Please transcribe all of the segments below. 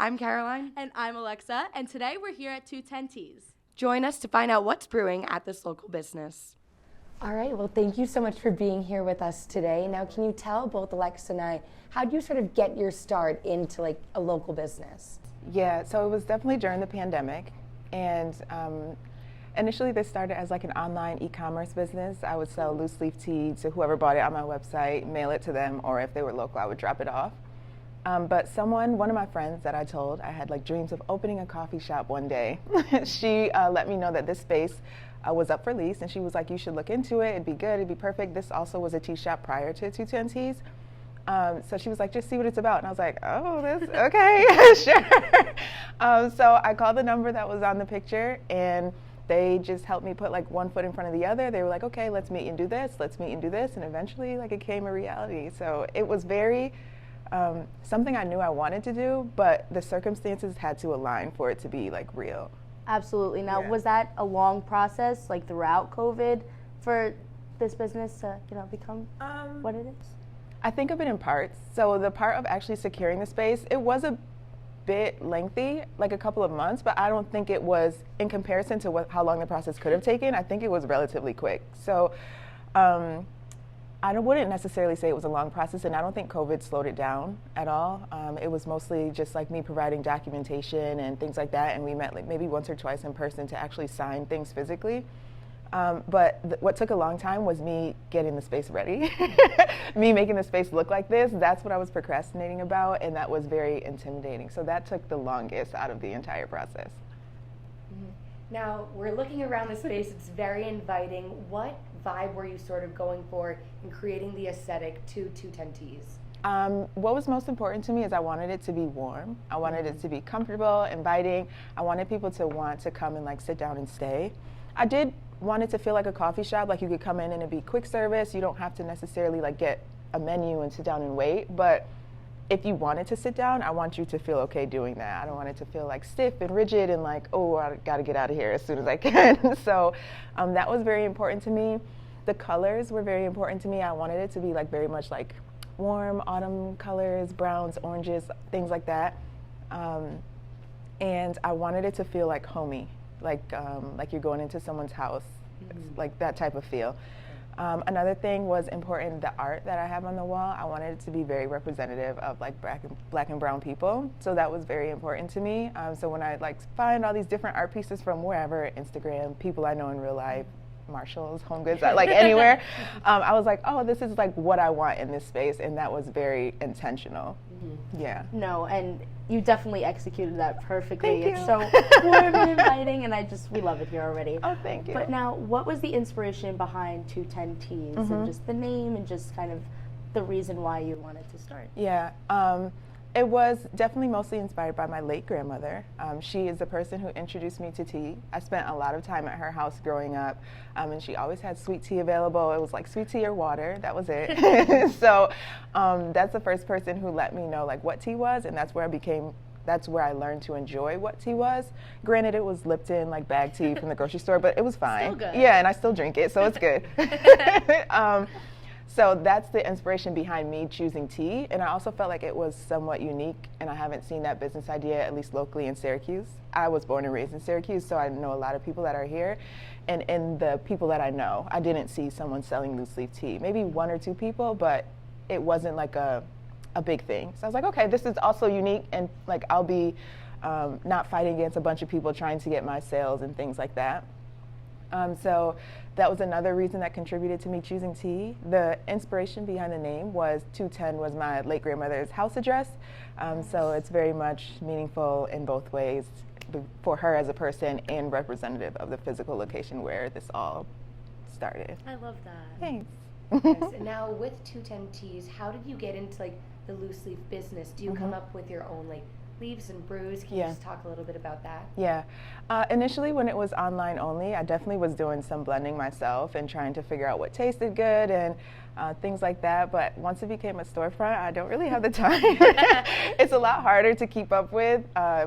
I'm Caroline. And I'm Alexa, and today we're here at 210 Teas. Join us to find out what's brewing at this local business. All right, well, thank you so much for being here with us today. Now, can you tell both Alexa and I, how do you sort of get your start into like a local business? Yeah, so it was definitely during the pandemic, and initially this started as like an online e-commerce business. I would sell loose leaf tea to whoever bought it on my website, mail it to them, or if they were local, I would drop it off. But one of my friends that I told, I had like dreams of opening a coffee shop one day. She let me know that this space was up for lease, and she was like, you should look into it, it'd be good, it'd be perfect. This also was a tea shop prior to 210 Teas. So she was like, just see what it's about. And I was like, oh, this, okay, sure. So I called the number that was on the picture, and they just helped me put like one foot in front of the other. They were like, okay, let's meet and do this, let's meet and do this. And eventually like it became a reality. So it was very, something I knew I wanted to do, but the circumstances had to align for it to be like real. Absolutely. Now, was that a long process, like throughout COVID, for this business to, become what it is? I think of it in parts. So the part of actually securing the space, it was a bit lengthy, like a couple of months, but I don't think it was, in comparison to how long the process could have taken, I think it was relatively quick. So I wouldn't necessarily say it was a long process, and I don't think COVID slowed it down at all. It was mostly just like me providing documentation and things like that, and we met like maybe once or twice in person to actually sign things physically. But what took a long time was me getting the space ready, me making the space look like this. That's what I was procrastinating about, and that was very intimidating. So that took the longest out of the entire process. Now, we're looking around the space, it's very inviting. What vibe were you sort of going for in creating the aesthetic to 210 Teas? What was most important to me is I wanted it to be warm. I wanted it to be comfortable, inviting. I wanted people to want to come and like sit down and stay. I did want it to feel like a coffee shop, like you could come in and it'd be quick service. You don't have to necessarily like get a menu and sit down and wait, but if you wanted to sit down, I want you to feel okay doing that. I don't want it to feel like stiff and rigid and like, oh, I gotta get out of here as soon as I can. So that was very important to me. The colors were very important to me. I wanted it to be like very much like warm autumn colors, browns, oranges, things like that. And I wanted it to feel like homey, like you're going into someone's house, like that type of feel. Another thing was important, the art that I have on the wall. I wanted it to be very representative of like black and brown people. So that was very important to me. So when I like find all these different art pieces from wherever, Instagram, people I know in real life, Marshalls, Home Goods, like anywhere, I was like, oh, this is like what I want in this space. And that was very intentional. Yeah. No, and you definitely executed that perfectly. Thank you. It's so warm and inviting, and we love it here already. Oh, thank you. But now, what was the inspiration behind 210 Teas and just the name and just kind of the reason why you wanted to start? Yeah, it was definitely mostly inspired by my late grandmother. She is the person who introduced me to tea. I spent a lot of time at her house growing up, and she always had sweet tea available. It was like sweet tea or water, that was it. So that's the first person who let me know like what tea was, and that's where I learned to enjoy what tea was. Granted, it was Lipton, like bag tea from the grocery store, but it was fine. Still good. Yeah, and I still drink it, so it's good. So that's the inspiration behind me choosing tea, and I also felt like it was somewhat unique, and I haven't seen that business idea, at least locally in Syracuse. I was born and raised in Syracuse, so I know a lot of people that are here, and in the people that I know, I didn't see someone selling loose leaf tea. Maybe one or two people, but it wasn't like a big thing. So I was like, okay, this is also unique, and like I'll be not fighting against a bunch of people trying to get my sales and things like that. So that was another reason that contributed to me choosing tea. The inspiration behind the name was 210 was my late grandmother's house address. So it's very much meaningful in both ways for her as a person and representative of the physical location where this all started. I love that. Thanks. Yes, and now with 210 Teas, how did you get into like the loose leaf business? Do you come up with your own like leaves and brews? Can you just talk a little bit about that? Yeah. Initially, when it was online only, I definitely was doing some blending myself and trying to figure out what tasted good and things like that. But once it became a storefront, I don't really have the time. It's a lot harder to keep up with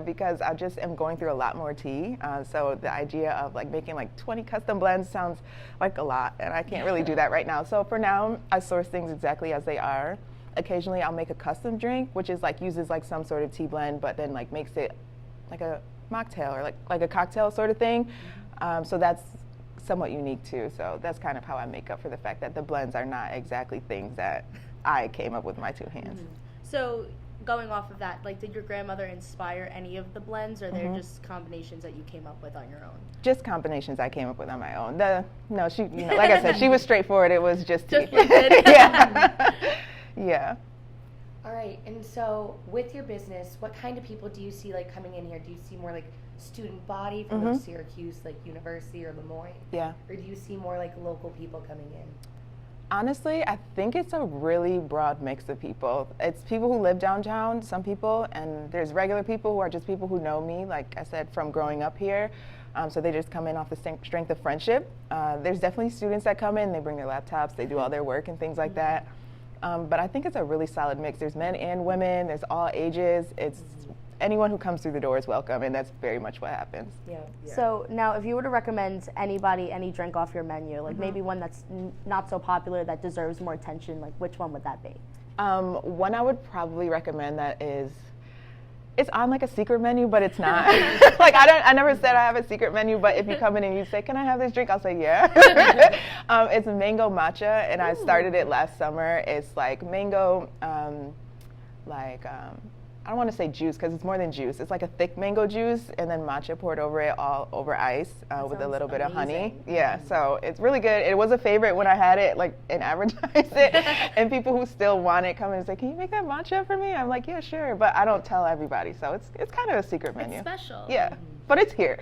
because I just am going through a lot more tea. So the idea of like making like 20 custom blends sounds like a lot, and I can't really do that right now. So for now, I source things exactly as they are. Occasionally I'll make a custom drink, which is like uses like some sort of tea blend, but then like makes it like a mocktail or like a cocktail sort of thing. So that's somewhat unique too. So that's kind of how I make up for the fact that the blends are not exactly things that I came up with my two hands. So going off of that, like, did your grandmother inspire any of the blends, or they're just combinations that you came up with on your own? Just combinations I came up with on my own. No, she, like I said, she was straightforward. It was just tea. Yeah. Yeah. All right, and so with your business, what kind of people do you see like coming in here? Do you see more like student body from like Syracuse, like University or Lemoyne? Yeah. Or do you see more like local people coming in? Honestly, I think it's a really broad mix of people. It's people who live downtown, some people, and there's regular people who are just people who know me, like I said, from growing up here. So they just come in off the strength of friendship. There's definitely students that come in, they bring their laptops, they do all their work and things like that. But I think it's a really solid mix. There's men and women, there's all ages. It's anyone who comes through the door is welcome, and that's very much what happens. Yeah. So now, if you were to recommend anybody any drink off your menu, like maybe one that's not so popular that deserves more attention, like which one would that be? One I would probably recommend that is, it's on like a secret menu, but it's not. Like I never said I have a secret menu, but if you come in and you say, "Can I have this drink?" I'll say yeah. It's mango matcha, and I started it last summer. It's like mango, I don't want to say juice because it's more than juice. It's like a thick mango juice and then matcha poured over it, all over ice with a little bit of honey. Yeah, so it's really good. It was a favorite when I had it, like, and advertised it. And people who still want it come in and say, "Can you make that matcha for me?" I'm like, "Yeah, sure," but I don't tell everybody, so it's kind of a secret menu. It's special. Yeah, but it's here.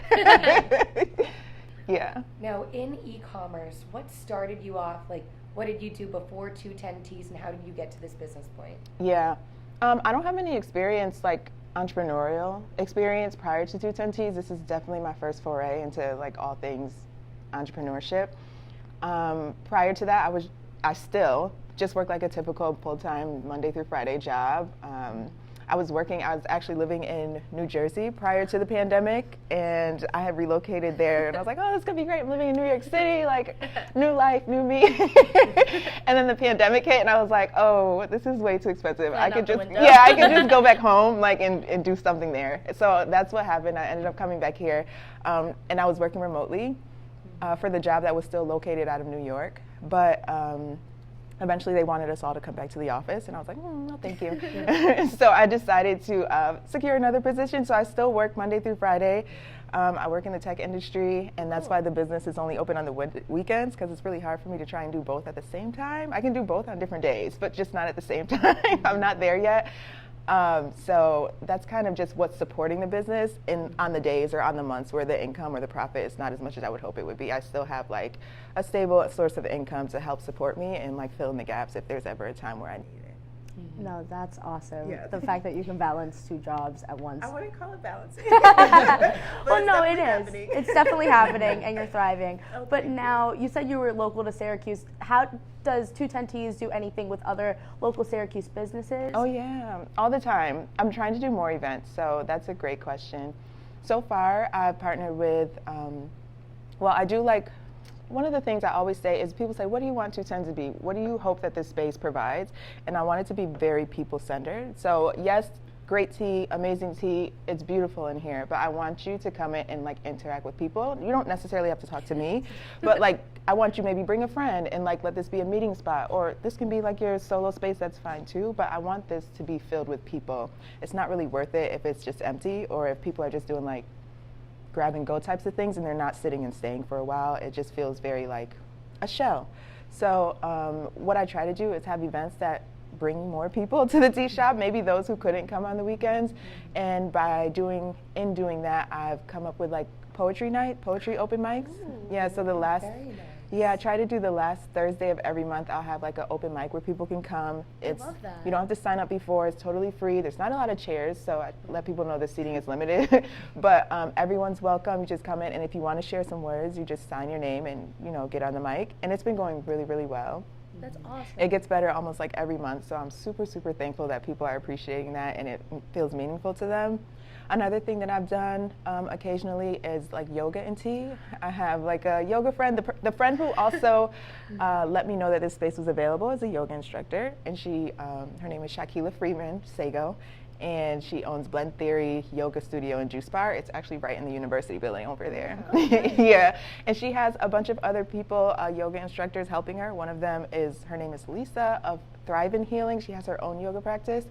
Yeah. Now, in e-commerce, what started you off? Like, what did you do before 210 Teas, and how did you get to this business point? Yeah. I don't have any experience, like entrepreneurial experience prior to 210 Teas. This is definitely my first foray into like all things entrepreneurship. Prior to that, I still just worked like a typical full-time Monday through Friday job. I was actually living in New Jersey prior to the pandemic, and I had relocated there, and I was like, "Oh, this is gonna be great. I'm living in New York City, like new life, new me." And then the pandemic hit, and I was like, "Oh, this is way too expensive. I could just go back home, like, and do something there." So that's what happened. I ended up coming back here, and I was working remotely for the job that was still located out of New York, but. Eventually, they wanted us all to come back to the office, and I was like, "No, thank you." So I decided to secure another position. So I still work Monday through Friday. I work in the tech industry, and that's why the business is only open on the weekends, because it's really hard for me to try and do both at the same time. I can do both on different days, but just not at the same time. I'm not there yet. So that's kind of just what's supporting the business on the days or on the months where the income or the profit is not as much as I would hope it would be. I still have like a stable source of income to help support me and like fill in the gaps if there's ever a time where I need it. No, that's awesome. Yeah. The fact that you can balance two jobs at once. I wouldn't call it balancing. Well, no, it is. It's definitely happening, and you're thriving. Oh, but now, you said you were local to Syracuse. How does 210 Teas do anything with other local Syracuse businesses? Oh, yeah, all the time. I'm trying to do more events, so that's a great question. So far, I've partnered with, I do like, one of the things I always say is people say, "What do you want 210 to be? What do you hope that this space provides?" And I want it to be very people-centered. So yes, great tea, amazing tea, it's beautiful in here, but I want you to come in and like interact with people. You don't necessarily have to talk to me, but like I want you maybe bring a friend and like let this be a meeting spot, or this can be like your solo space, that's fine too, but I want this to be filled with people. It's not really worth it if it's just empty, or if people are just doing like grab and go types of things and they're not sitting and staying for a while. It just feels very like a shell. So what I try to do is have events that bring more people to the tea shop, maybe those who couldn't come on the weekends. And by doing that, I've come up with like poetry open mics. Yeah, so the last, I try to do the last Thursday of every month. I'll have like an open mic where people can come. I love that. You don't have to sign up before. It's totally free. There's not a lot of chairs, so I let people know the seating is limited. But everyone's welcome. You just come in, and if you want to share some words, you just sign your name and get on the mic. And it's been going really, really well. That's awesome. It gets better almost like every month, so I'm super, super thankful that people are appreciating that and it feels meaningful to them. Another thing that I've done occasionally is like yoga and tea. I have like a yoga friend, the friend who also let me know that this space was available is a yoga instructor, and she, her name is Shakila Freeman, Sago, and she owns Blend Theory Yoga Studio and Juice Bar. It's actually right in the university building over there. Yeah, and she has a bunch of other people, yoga instructors helping her. One of them is, her name is Lisa of Thrive in Healing. She has her own yoga practice,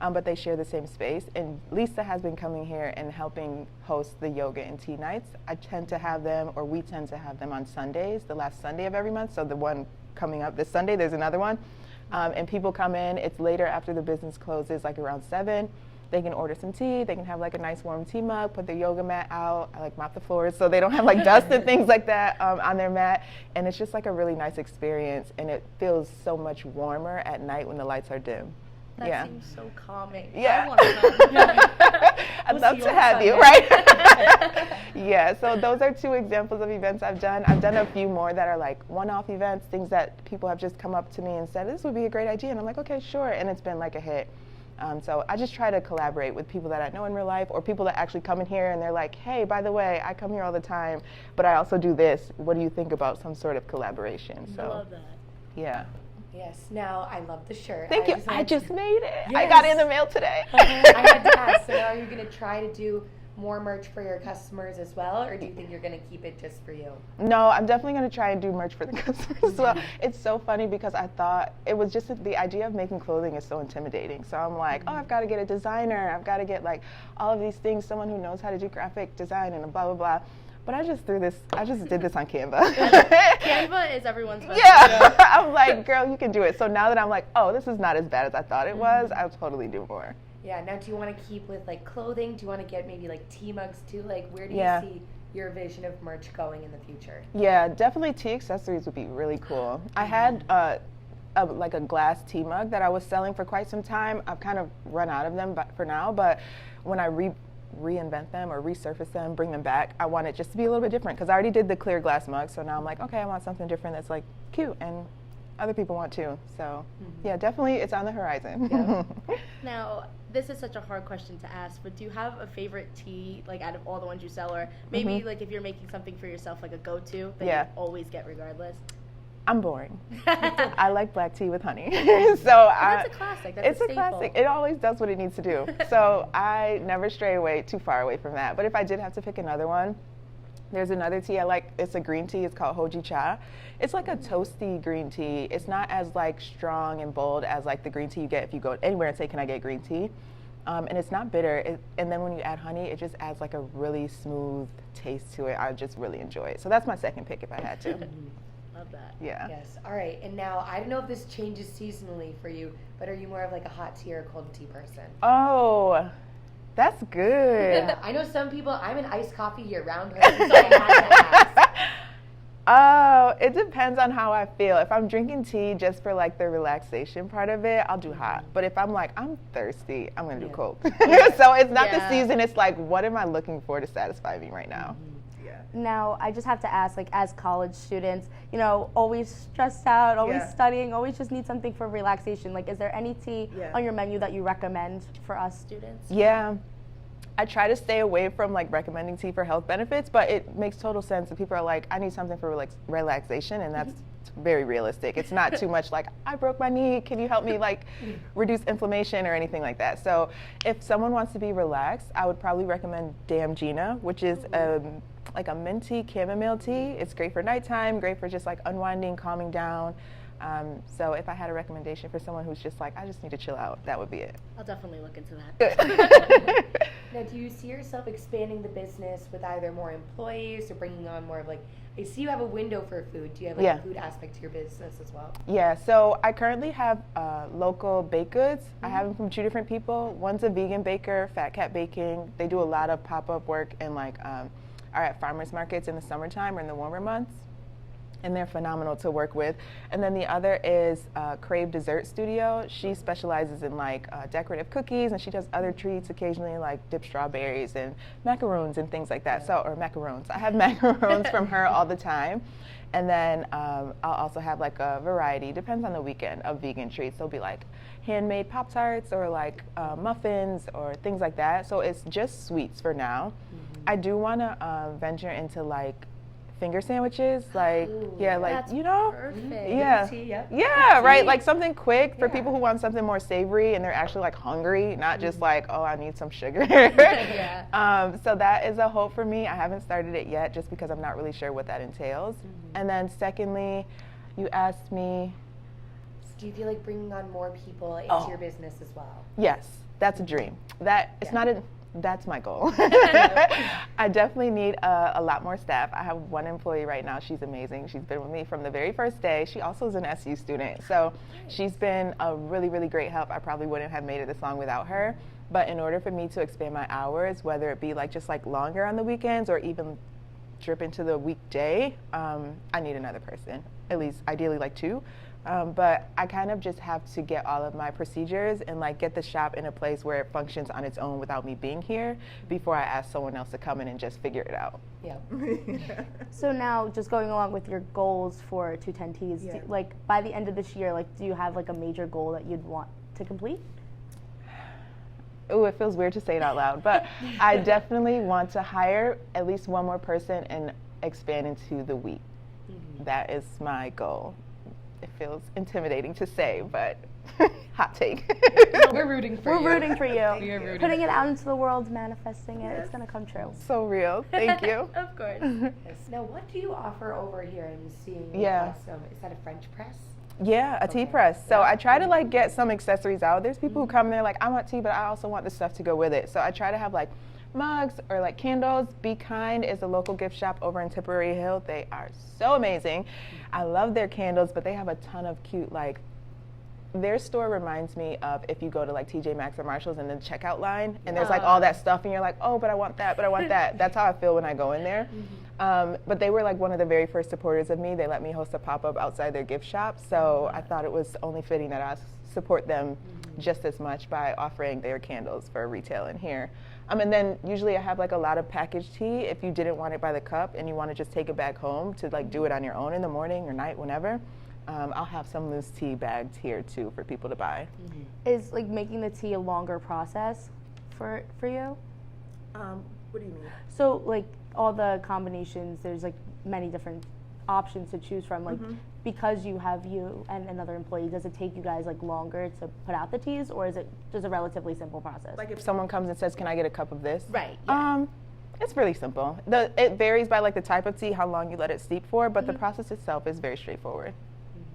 but they share the same space. And Lisa has been coming here and helping host the yoga and tea nights. I tend to have them, or we tend to have them on Sundays, the last Sunday of every month. So the one coming up this Sunday, there's another one. And people come in, it's later after the business closes, like around 7. They can order some tea, they can have like a nice warm tea mug, put their yoga mat out, I like mop the floors so they don't have like dust and things like that on their mat. And it's just like a really nice experience, and it feels so much warmer at night when the lights are dim. That seems so calming. Yeah. I want to come. I'd love to have you, right? Yeah, so those are 2 examples of events I've done. I've done a few more that are like one-off events, things that people have just come up to me and said, this would be a great idea. And I'm like, okay, sure. And it's been like a hit. So I just try to collaborate with people that I know in real life, or people that actually come in here and they're like, hey, by the way, I come here all the time, but I also do this. What do you think about some sort of collaboration? So, I love that. Yeah. Yes. Now, I love the shirt. Thank you. I just made it. Yes. I got it in the mail today. I had to ask, so now are you going to try to do more merch for your customers as well, or do you think you're going to keep it just for you? No, I'm definitely going to try and do merch for the customers as well. It's so funny because I thought it was just the idea of making clothing is so intimidating. So I'm like, oh, I've got to get a designer. I've got to get like all of these things, someone who knows how to do graphic design and blah, blah, blah. But I just did this on Canva. Canva is everyone's best. Yeah. I'm like, girl, you can do it. So now that I'm like, oh, this is not as bad as I thought it was, I'll totally do more. Yeah, now do you want to keep with like clothing? Do you want to get maybe like tea mugs too? Like where do you see your vision of merch going in the future? Yeah, definitely tea accessories would be really cool. I had like a glass tea mug that I was selling for quite some time. I've kind of run out of them for now, but when I reinvent them or resurface them, bring them back, I want it just to be a little bit different, because I already did the clear glass mug, so now I'm like, okay, I want something different that's like cute and other people want too. So yeah, definitely it's on the horizon. Yeah. Now, this is such a hard question to ask, but do you have a favorite tea, like out of all the ones you sell, or maybe like if you're making something for yourself, like a go-to that you always get regardless? I'm boring. I like black tea with honey. So that's a classic. That's it's a classic. It always does what it needs to do. So I never stray away too far away from that. But if I did have to pick another one, there's another tea I like. It's a green tea. It's called Hoji Cha. It's like a toasty green tea. It's not as like strong and bold as like the green tea you get if you go anywhere and say, can I get green tea? And it's not bitter. And then when you add honey, it just adds like a really smooth taste to it. I just really enjoy it. So that's my second pick if I had to. Love that. Yeah. Yes. All right. And now, I don't know if this changes seasonally for you, but are you more of like a hot tea or a cold tea person? Oh, that's good. Yeah. I know some people, I'm an iced coffee year-round person, so I had to ask. Oh, it depends on how I feel. If I'm drinking tea just for like the relaxation part of it, I'll do hot. But if I'm like, I'm thirsty, I'm going to do cold. So it's not the season. It's like, what am I looking for to satisfy me right now? Now, I just have to ask, like, as college students, you know, always stressed out, always studying, always just need something for relaxation. Like, is there any tea on your menu that you recommend for us students? Yeah. I try to stay away from, like, recommending tea for health benefits, but it makes total sense that people are like, I need something for relaxation, and that's very realistic. It's not too much like, I broke my knee, can you help me, like, reduce inflammation or anything like that. So if someone wants to be relaxed, I would probably recommend Damgina, which is like a minty chamomile tea. It's great for nighttime, great for just like unwinding, calming down. So if I had a recommendation for someone who's just like, I just need to chill out, that would be it. I'll definitely look into that. Now, do you see yourself expanding the business with either more employees or bringing on more of like, I see you have a window for food. Do you have like a food aspect to your business as well? Yeah, so I currently have local baked goods. I have them from 2 different people. One's a vegan baker, Fat Cat Baking. They do a lot of pop-up work and like are at farmers markets in the summertime or in the warmer months. and they're phenomenal to work with. And then the other is Crave Dessert Studio. She specializes in like decorative cookies, and she does other treats occasionally, like dipped strawberries and macaroons and things like that. So, or macarons. I have macarons from her all the time. And then I'll also have like a variety, depends on the weekend, of vegan treats. There'll be like handmade Pop-Tarts or like muffins or things like that. So it's just sweets for now. I do want to venture into like finger sandwiches, like That's perfect. Right, like something quick for people who want something more savory and they're actually like hungry, not just like, oh, I need some sugar. So that is a hope for me. I haven't started it yet just because I'm not really sure what that entails. And then secondly, you asked me, do you feel like bringing on more people into your business as well? Yes, that's a dream. That's my goal. I definitely need a lot more staff. I have one employee right now. She's amazing. She's been with me from the very first day. She also is an SU student. So she's been a really, really great help. I probably wouldn't have made it this long without her. But in order for me to expand my hours, whether it be like just like longer on the weekends or even drip into the weekday, I need another person, at least ideally like two. But I kind of just have to get all of my procedures and like get the shop in a place where it functions on its own without me being here before I ask someone else to come in and just figure it out. Yeah. So now, just going along with your goals for 210 Ts, like by the end of this year, like do you have like a major goal that you'd want to complete? Oh, it feels weird to say it out loud, but I definitely want to hire at least one more person and expand into the week. That is my goal. It feels intimidating to say, but hot take. We're rooting for you. We're rooting for you. We are rooting Putting for it out into the world, manifesting it, it's going to come true. So real. Thank you. Of course. Now, what do you offer over here? I'm seeing is that a French press? Yeah, a tea press. So I try to like get some accessories out. There's people who come and they're like, I want tea, but I also want the stuff to go with it. So I try to have like mugs or like candles. Be Kind is a local gift shop over in Tipperary Hill. They are so amazing. I love their candles, but they have a ton of cute, like, their store reminds me of if you go to like TJ Maxx or Marshalls and the checkout line and there's like all that stuff and you're like, oh, but I want that, but I want that. That's how I feel when I go in there. But they were like one of the very first supporters of me. They let me host a pop-up outside their gift shop. So I thought it was only fitting that I support them just as much by offering their candles for retail in here. And then usually I have like a lot of packaged tea if you didn't want it by the cup and you want to just take it back home to like do it on your own in the morning or night, whenever. I'll have some loose tea bagged here too for people to buy. Is like making the tea a longer process for you? What do you mean? So like all the combinations, there's like many different options to choose from. Like because you have you and another employee, does it take you guys like longer to put out the teas, or is it just a relatively simple process? Like if someone comes and says, "Can I get a cup of this?" Right. Yeah. It's really simple. It varies by like the type of tea, how long you let it steep for, but the process itself is very straightforward.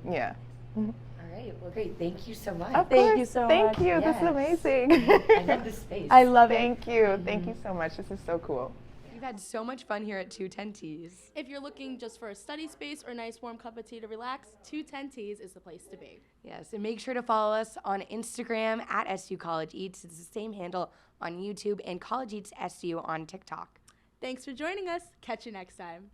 Yeah. All right. Well, great. Thank you so much. Thank you so much. Thank you. Yes. This is amazing. I love this space. I love it. Thank you. Thank you so much. This is so cool. We've had so much fun here at 210 Ts. If you're looking just for a study space or a nice warm cup of tea to relax, 210 Ts is the place to be. Yes, and make sure to follow us on Instagram at SU College Eats. It's the same handle on YouTube, and College Eats SU on TikTok. Thanks for joining us. Catch you next time.